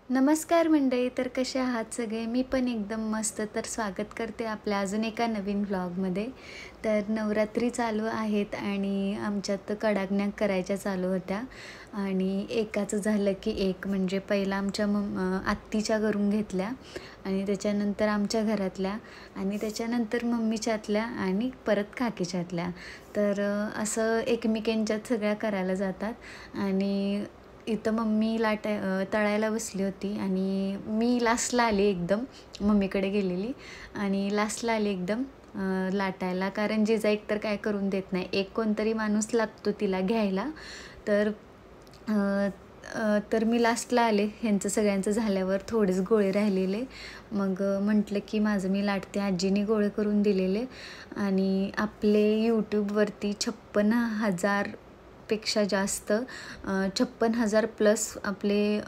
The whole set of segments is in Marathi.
नमस्कार मंडळी, तर कसे आहात सगळे? मी पण एकदम मस्त. तर स्वागत करते आपल्या अजून एका नवीन व्लॉगमध्ये. तर नवरात्री चालू आहेत आणि आमच्यात कडाकण्या करायच्या चालू होत्या आणि एकाचं झालं की एक, म्हणजे पहिला आमच्या आत्तीच्या घरून घेतल्या आणि त्याच्यानंतर आमच्या घरातल्या आणि त्याच्यानंतर मम्मीच्यातल्या आणि परत काकीच्यातल्या. तर असं एकमेकांच्यात सगळ्या करायला जातात आणि इथं मम्मी तळायला बसली होती आणि मी लास्टला आली एकदम, मम्मीकडे गेलेली आणि लास्टला आली एकदम लाटायला, कारण जिजा एकतर काय करून देत नाही, एक कोणतरी माणूस लागतो तिला घ्यायला. तर तर मी लास्टला आले. ह्यांचं सगळ्यांचं झाल्यावर थोडेच गोळे राहिलेले, मग म्हटलं की माझं मी लाटते. आजीने गोळे करून दिलेले आणि आपले यूट्यूबवरती 56,000 पेक्षा जास्त 56,000 प्लस आपले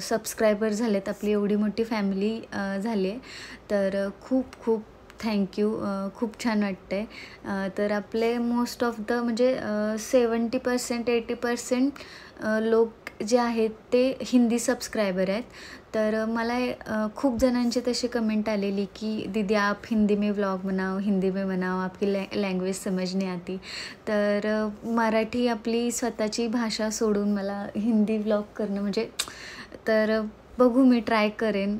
सबस्क्रायबर झालेत. आपली एवढी मोठी फॅमिली झाली आहे. तर खूप खूप थँक्यू. खूप छान वाटतं आहे. तर आपले मोस्ट ऑफ द म्हणजे 70% 80% लोक जे आहेत ते हिंदी सबस्क्रायबर आहेत. तर मला खूप जणांची तशी कमेंट आलेली की दीदी आप हिंदी में व्लॉग बनाओ, हिंदी में बनाओ, आपकी लँग्वेज समझ नहीं आती. तर मराठी आपली स्वतःची भाषा सोडून मला हिंदी व्लॉग करणं म्हणजे, तर बघू, मी ट्राय करेन.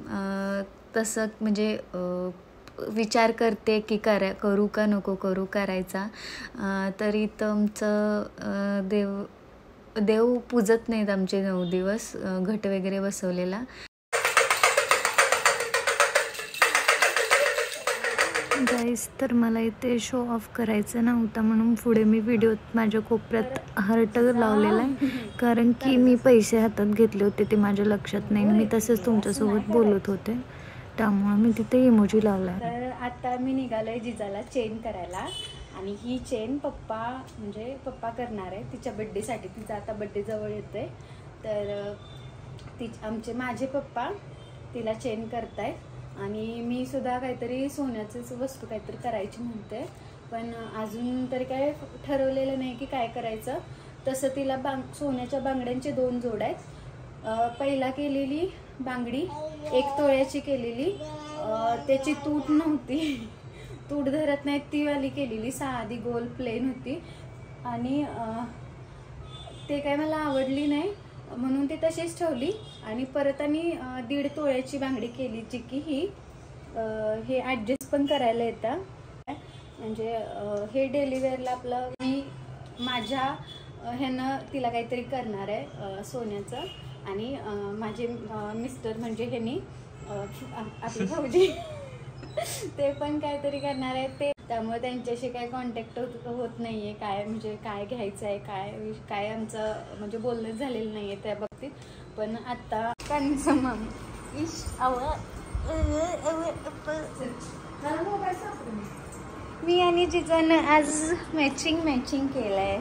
तसं म्हणजे विचार करते की करू का नको करू, करायचा. तर इथं आमचं देव पूजत नाहीत आमचे 9 दिवस, घट वगैरे बसवलेला. गाईस, तर मला इथे शो ऑफ करायचं नव्हता म्हणून पुढे मी व्हिडिओत माझ्या कोपऱ्यात हार्ट लावलेला आहे, कारण की मी पैसे हातात घेतले होते ते माझ्या लक्षात नाही. मी तसंच तुमच्यासोबत बोलत होते, त्यामुळे मी तिथे इमोजी लावला. तर आता मी निघालोय जिजाला चेन करायला आणि ही चेन पप्पा करणार आहे तिच्या बड्डेसाठी. तिचा आता बड्डे जवळ येतोय, तर माझे पप्पा तिला चेन करतायत आणि मी सुद्धा काहीतरी सोन्याचंच वस्तू काहीतरी करायची म्हणते, पण अजून तरी काय ठरवलेलं नाही की काय करायचं. तसं तिला सोन्याच्या बांगड्यांचे 2 जोड आहेत. पहिला केलेली बांगडी 1 तोळ्याची केलेली, त्याची तूट नव्हती, तूट धरत नाही ती वाली केलेली, साधी गोल प्लेन होती आणि ते काय मला आवडली नाही म्हणून ती तशीच ठेवली. आणि परत आणि 1.5 तोळ्याची बांगडी केली, जी की हे ॲडजस्ट पण करायला येतं. म्हणजे हे डेली वेअरला आपलं मी माझ्या ह्यानं तिला काहीतरी करणार आहे सोन्याचं, आणि माझे मिस्टर म्हणजे ह्यांनी आपली भाऊजी ते पण काहीतरी करणार आहे ते, त्यामुळे त्यांच्याशी काय कॉन्टॅक्ट होत नाही आहे. काय म्हणजे काय घ्यायचं आहे, काय आमचं म्हणजे बोलणं झालेलं नाही आहे त्या बाबतीत. पण आता मी आणि जिजानं आज मॅचिंग केलंय.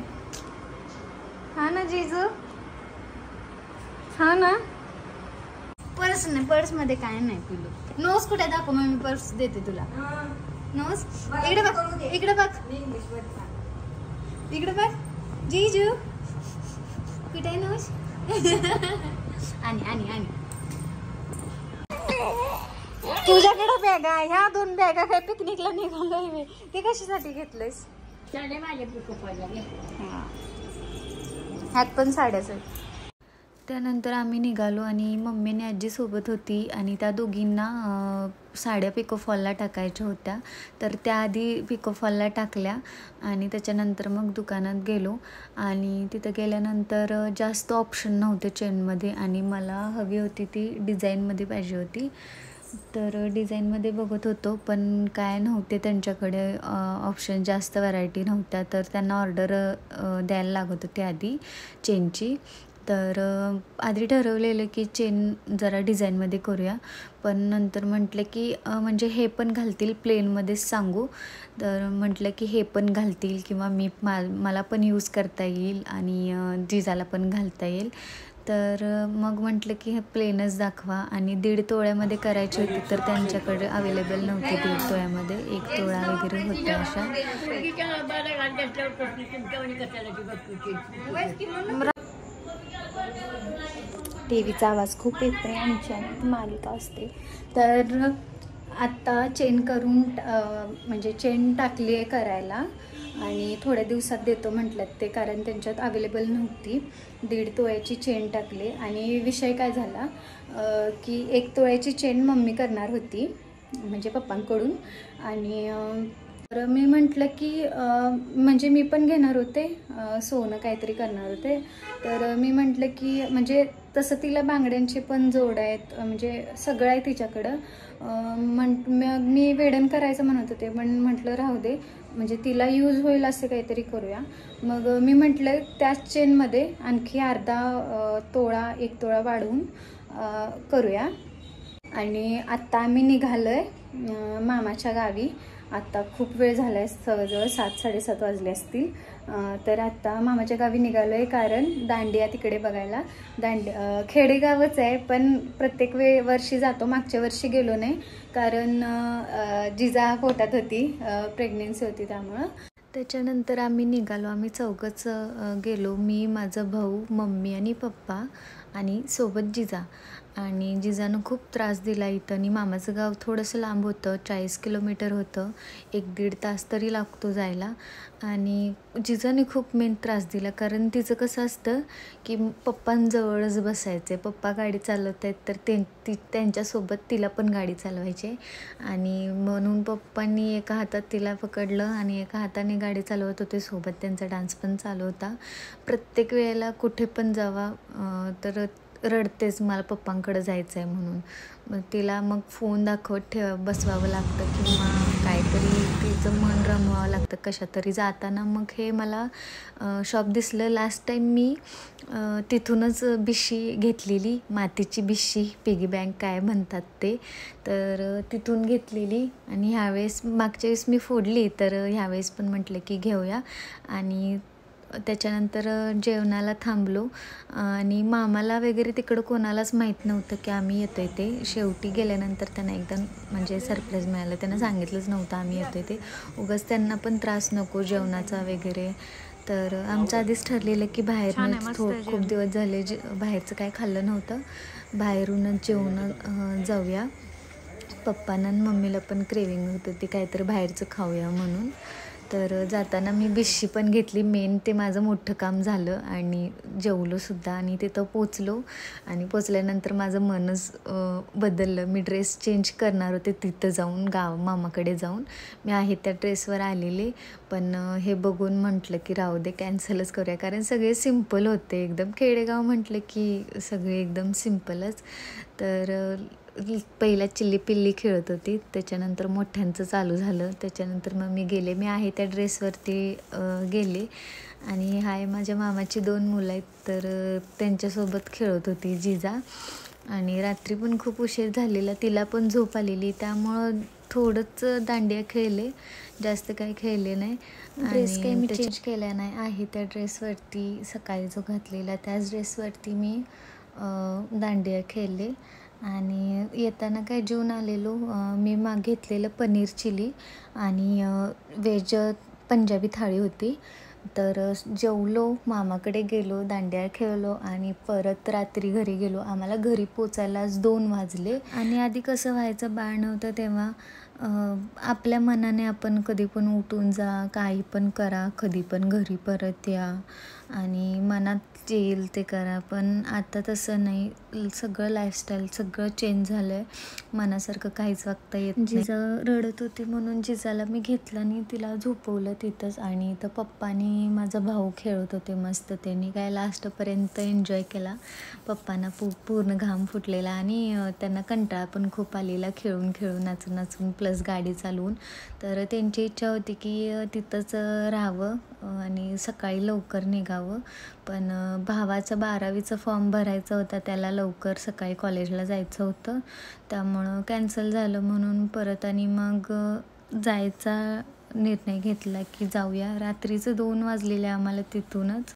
हा ना जिजू, हा ना. पर्स मध्ये काय नाही पिलू. नोस कुठे दाखव, मग मी पर्स देते तुला. नोस इकडे बघ, इकडे बघ, इकडे बघ जीजू, कुठे नोस. आणि तुझ्याकडे बॅगा, ह्या 2 बॅगा काय पिकनिकला निघालोय मी, ते कशासाठी घेतलंयस? ह्यात पण साड्याच आहेत. त्यानंतर आम्ही निघालो आणि मम्मीने आजी सोबत होती आणि त्या दोघींना साड्या पिकोफॉलला टाकायच्या होत्या. तर त्याआधी पिकोफॉलला टाकल्या आणि त्याच्यानंतर मग दुकानात गेलो आणि तिथं गेल्यानंतर जास्त ऑप्शन नव्हते चेनमध्ये आणि मला हवी होती ती डिझाईनमध्ये पाहिजे होती. तर डिझाईनमध्ये बघत होतो, पण काय नव्हते त्यांच्याकडे ऑप्शन, जास्त व्हरायटी नव्हत्या. तर त्यांना ऑर्डर द्यायला लागत होती आधी चेनची. तर आधी ठरवलेलं की चेन जरा डिझाईनमध्ये करूया, पण नंतर म्हटलं की म्हणजे हे पण घालतील प्लेनमध्येच सांगू. तर म्हटलं की हे पण घालतील किंवा मला पण यूज करता येईल आणि जिजाला पण घालता येईल. तर मग म्हटलं की हे प्लेनच दाखवा आणि 1.5 तोळ्यामध्ये करायची होती, तर त्यांच्याकडे अवेलेबल नव्हती 1.5 तोळ्यामध्ये, 1 तोळा वगैरे होत्या अशा. टीव्हीचा आवाज खूप येतोय आमची आणि मालिका असते. तर आत्ता चेन करून म्हणजे चेन टाकली आहे करायला आणि थोड्या दिवसात देतो म्हटलं ते, कारण त्यांच्यात अवेलेबल नव्हती. 1.5 तोळ्याची चेन टाकली आणि विषय काय झाला की 1 तोळ्याची चेन मम्मी करणार होती म्हणजे पप्पांकडून. आणि तर मी म्हटलं की म्हणजे मी पण घेणार होते, सोनं काहीतरी करणार होते. तर मी म्हटलं की म्हणजे तसं तिला बांगड्यांचे पण जोड आहेत, म्हणजे सगळं आहे तिच्याकडं. मग मी वेडन करायचं म्हणत होते, पण म्हटलं राहू दे, म्हणजे तिला यूज होईल असं काहीतरी करूया. मग मी म्हटलं त्याच चेनमध्ये आणखी अर्धा तोळा 1 तोळा वाढवून करूया. आणि आत्ता आम्ही निघालो आहे मामाच्या गावी. आत्ता खूप वेळ झाला आहे, जवळजवळ 7-7:30 वाजले असतील. तर आत्ता मामाच्या गावी निघालो आहे कारण दांडिया तिकडे बघायला. खेडेगावच आहे, पण प्रत्येक वर्षी जातो. मागच्या वर्षी गेलो नाही कारण जिजा पोटात होती, प्रेग्नेन्सी होती त्यामुळं. त्याच्यानंतर आम्ही निघालो, आम्ही चौघंच गेलो, मी, माझा भाऊ, मम्मी आणि पप्पा आणि सोबत जिजा. आणि जिजानं खूप त्रास दिला इथं. आणि मामाचं गाव थोडंसं लांब होतं, 40 किलोमीटर होतं, 1-1.5 तास तरी लागतो जायला. आणि जिजाने खूप मेन त्रास दिला, कारण तिचं कसं असतं की पप्पांजवळच बसायचे. पप्पा गाडी चालवत आहेत तर त्यांच्यासोबत तिला पण गाडी चालवायची. आणि म्हणून पप्पांनी एका हातात तिला पकडलं आणि एका हाताने गाडी चालवत होते, सोबत त्यांचा डान्स पण चालू होता. प्रत्येक वेळेला कुठे पण जावा तर रडतेच, मला पप्पांकडे जायचं आहे म्हणून. मग तिला मग फोन दाखवत बसवावं लागतं किंवा काहीतरी तिचं मन रमवावं लागतं कशा तरी जाताना. मग हे मला शॉप दिसलं. लास्ट टाईम मी तिथूनच बिशी घेतलेली, मातीची बिशी, पिगी बँक काय म्हणतात ते, तर तिथून घेतलेली. आणि ह्यावेळेस मागच्या वेळेस मी फोडली, तर ह्यावेळेस पण म्हटलं की घेऊया. आणि त्याच्यानंतर जेवणाला थांबलो आणि मामाला वगैरे तिकडं कोणालाच माहीत नव्हतं की आम्ही येतो आहे ते. शेवटी गेल्यानंतर त्यांना एकदम म्हणजे सरप्राईज मिळालं. त्यांना सांगितलंच नव्हतं आम्ही येतो आहे ते, उगाच त्यांना पण त्रास नको जेवणाचा वगैरे. तर आमचं आधीच ठरलेलं की बाहेरनंच खूप दिवस झाले बाहेरचं काय खाल्लं नव्हतं, बाहेरूनच जेवण जाऊया. पप्पांना आणि मम्मीला पण क्रेविंग होत होती काहीतरी बाहेरचं खाऊया म्हणून. तर जाताना मी बिशी पण घेतली. मेन ते माझं मोठं काम झालं आणि जेवलोसुद्धा. आणि तिथं पोचलो आणि पोचल्यानंतर माझं मनच बदललं. मी ड्रेस चेंज करणार होते तिथं जाऊन, मामाकडे जाऊन. मी आहे त्या ड्रेसवर आलेले, पण हे बघून म्हटलं की राहू दे, कॅन्सलच करूया, कारण सगळे सिम्पल होते एकदम. खेडेगाव म्हटलं की सगळे एकदम सिम्पलच. तर पहिला चिल्ली पिल्ली खेळत होती, त्याच्यानंतर मोठ्यांचं चालू झालं. त्याच्यानंतर मग मी आहे त्या ड्रेसवरती गेले. आणि हाय माझ्या मामाची 2 मुलं आहेत, तर त्यांच्यासोबत खेळत होती जिजा. आणि रात्री पण खूप उशीर झालेला, तिला पण झोप आलेली, त्यामुळं थोडंच दांडिया खेळले, जास्त काही खेळले नाही. ड्रेस काही मी चेंज केला नाही, आहे त्या ड्रेसवरती सकाळी जो घातलेला त्याच ड्रेसवरती मी दांडिया खेळले. आणि येताना काय जेवून आलेलो, मी घेतलेलं पनीर चिली आणि व्हेज पंजाबी थाळी होती. तर जेवलो, मामाकडे गेलो, दांडिया खेळलो आणि परत रात्री घरी गेलो. आम्हाला घरी पोचायलाच 2 वाजले. आणि आधी कसं व्हायचं, बाळ नव्हतं तेव्हा आपल्या मनाने आपण कधी पण उठून जा, काही पण करा, कधी पण घरी परत या आणि मनात येईल ते करा. पण आता तसं नाही, सगळं लाईफस्टाईल सगळं चेंज झालं आहे, मनासारखं काहीच वागता येत नाही. जिजा रडत होती म्हणून जिजाला मी घेतलं आणि तिला झोपवलं तिथंच. आणि तर पप्पानी माझा भाऊ खेळत होते मस्त, त्यांनी काय लास्टपर्यंत एन्जॉय केला. पप्पांना पूर्ण घाम फुटलेला आणि त्यांना कंटाळा पण खूप आलेला, खेळून खेळून, नाचून नाचून, प्लस गाडी चालवून. तर त्यांची इच्छा होती की तिथंच राहावं आणि सकाळी लवकर निघावं. पण भावाचं 12वीचा फॉर्म भरायचा होता, त्याला लवकर सकाळी कॉलेजला जायचं होतं, त्यामुळं कॅन्सल झालं. म्हणून परत आणि मग जायचा निर्णय घेतला की जाऊया. रात्रीचं 2 वाजलेले आम्हाला तिथूनच.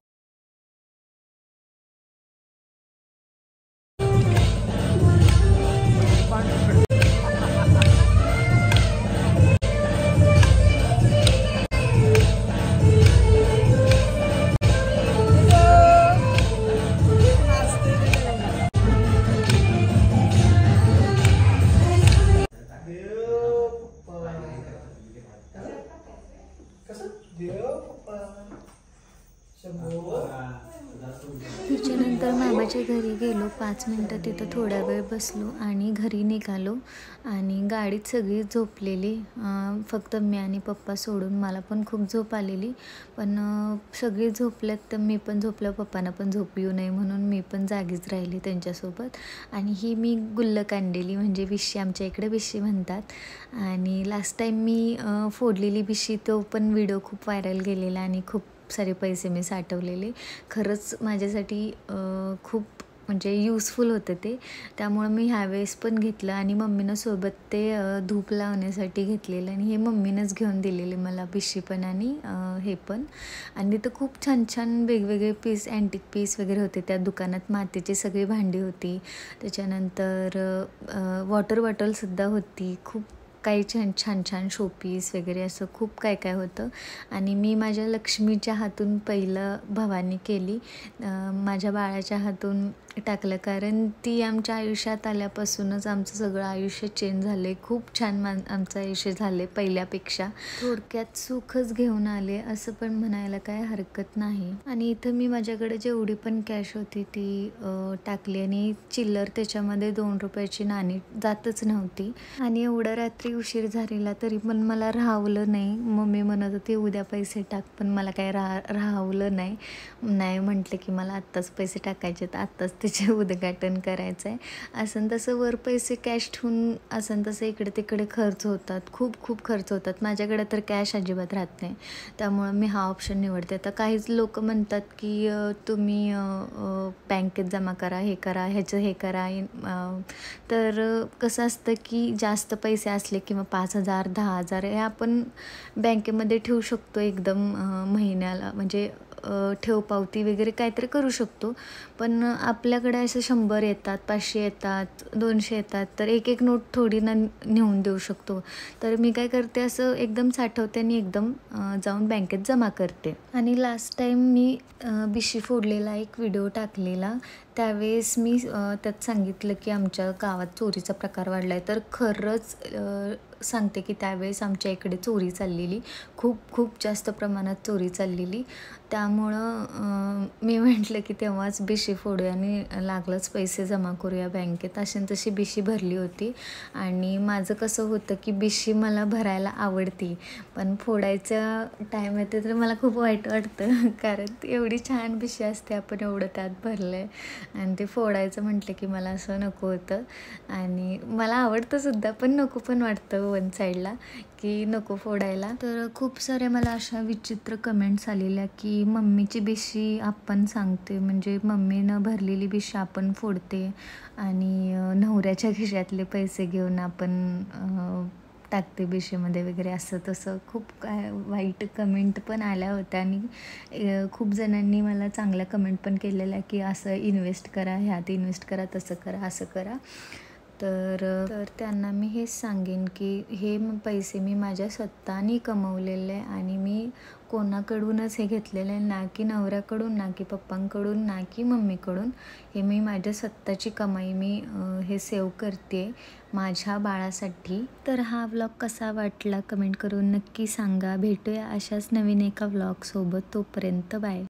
घरी गेलो, 5 मिनटं तिथं थोडा वेळ बसलो आणि घरी निघालो. आणि गाडीत सगळी झोपलेली, फक्त मी आणि पप्पा सोडून. मला पण खूप झोप आलेली, पण सगळी झोपल्यात तर मी पण झोपलं. पप्पांना पण झोप येऊ नये म्हणून मी पण जागीच राहिली त्यांच्यासोबत. आणि ही मी गुल्लक आणलेली, म्हणजे बिशी, आमच्या इकडे बिशी म्हणतात. आणि लास्ट टाईम मी फोडलेली बिशी, तो पण व्हिडिओ खूप व्हायरल गेलेला आणि खूप सारे पैसे मी साठवलेले. खरंच माझ्यासाठी खूप म्हणजे युजफुल होतं ते. त्यामुळं मी ह्यावेळेस पण घेतलं आणि मम्मीनं सोबत ते धूप लावण्यासाठी घेतलेलं. आणि हे मम्मीनंच घेऊन दिलेले मला, बिशी पण आणि हे पण. आणि तिथं खूप छान छान वेगवेगळे पीस, अँटिक पीस वगैरे होते त्या दुकानात. मातीची सगळी भांडी होती, त्याच्यानंतर वॉटर बॉटलसुद्धा होती. खूप काही छान छान शोपीस वगैरे असं खूप काय काय होतं. आणि मी माझ्या लक्ष्मीच्या हातून पहिलं भवानी केली, माझ्या बाळाच्या हातून टाकलं. कारण ती आमच्या आयुष्यात आल्यापासूनच आमचं सगळं आयुष्य चेंज झालं आहे. खूप छान आमचं आयुष्य झालं आहे पहिल्यापेक्षा. थोडक्यात सुखच घेऊन आले असं पण म्हणायला काय हरकत नाही. आणि इथं मी माझ्याकडे जेवढी पण कॅश होती ती टाकली आणि चिल्लर त्याच्यामध्ये 2 रुपयाची नाणी जातच नव्हती. आणि एवढं रात्री उशीर झालेला तरी पण मला राहावलं नाही. मम्मी म्हणत होती उद्या पैसे टाक, पण मला काय राहावलं नाही. नाही म्हटलं की मला आत्ताच पैसे टाकायचे, तर आत्ताच त्याचे उद्घाटन करायचं आहे. असं तसं वर पैसे कॅश ठेवून असं तसं इकडे तिकडे खर्च होतात, खूप खर्च होतात. माझ्याकडे तर कॅश अजिबात राहत नाही, त्यामुळं मी हा ऑप्शन निवडते. आता काहीच लोक म्हणतात की तुम्ही बँकेत जमा करा, हे करा, ह्याचं हे करा. तर कसं असतं की जास्त पैसे असले किंवा 5,000 10,000 हे आपण बँकेमध्ये ठेवू शकतो एकदम महिन्याला, म्हणजे ठेव पावती वगैरे काहीतरी करू शकतो. पण आपल्याकडे असं 100 येतात, 500 येतात, 200 येतात, तर एक नोट थोडी ना नेऊन देऊ शकतो. तर मी काय करते, असं एकदम साठवते आणि एकदम जाऊन बँकेत जमा करते. आणि लास्ट टाईम मी बिशी फोडलेला एक व्हिडिओ टाकलेला, त्यावेळेस मी त्यात सांगितलं की आमच्या गावात चोरीचा प्रकार वाढला आहे. तर खरंच सांगते की त्यावेळेस आमच्या इकडे चोरी चाललेली, खूप जास्त प्रमाणात चोरी चाललेली. त्यामुळं मी म्हटलं की तेव्हाच बिशी फोडूया आणि लागलंच पैसे जमा करूया बँकेत. अशी तशी बिशी भरली होती. आणि माझं कसं होतं की बिशी मला भरायला आवडती, पण फोडायचं टाईम येते तर मला खूप वाईट वाटतं. कारण ती एवढी छान बिशी असते, आपण एवढं त्यात भरलं आहे आणि ते फोडायचं म्हटलं की मला असं नको होतं. आणि मला आवडतंसुद्धा, पण नको पण वाटतं वन साईडला की नको फोडायला. तर खूप साऱ्या मला अशा विचित्र कमेंट्स आलेल्या की मम्मीची बिशी आपण सांगते, म्हणजे मम्मीनं भरलेली बिशी आपण फोडते आणि नवऱ्याच्या खिशातले पैसे घेऊन आपण टाकते बिशीमध्ये वगैरे, असं तसं खूप काय वाईट कमेंट पण आल्या होत्या. आणि खूप जणांनी मला चांगल्या कमेंट पण केलेल्या की असं इन्व्हेस्ट करा, ह्यात इन्व्हेस्ट करा, तसं करा, असं करा. तर त्यांना मी हेच सांगेन की हे पैसे मी माझ्या स्वतःने कमवलेले आणि मी कोणाकडूनच हे घेतलेलं आहे, ना की नवऱ्याकडून, ना की पप्पांकडून, ना की मम्मीकडून. हे मी माझ्या स्वतःची कमाई मी हे सेव्ह करते माझ्या बाळासाठी. तर हा व्लॉग कसा वाटला कमेंट करून नक्की सांगा. भेटूया अशाच नवीन एका व्लॉगसोबत. तोपर्यंत बाय.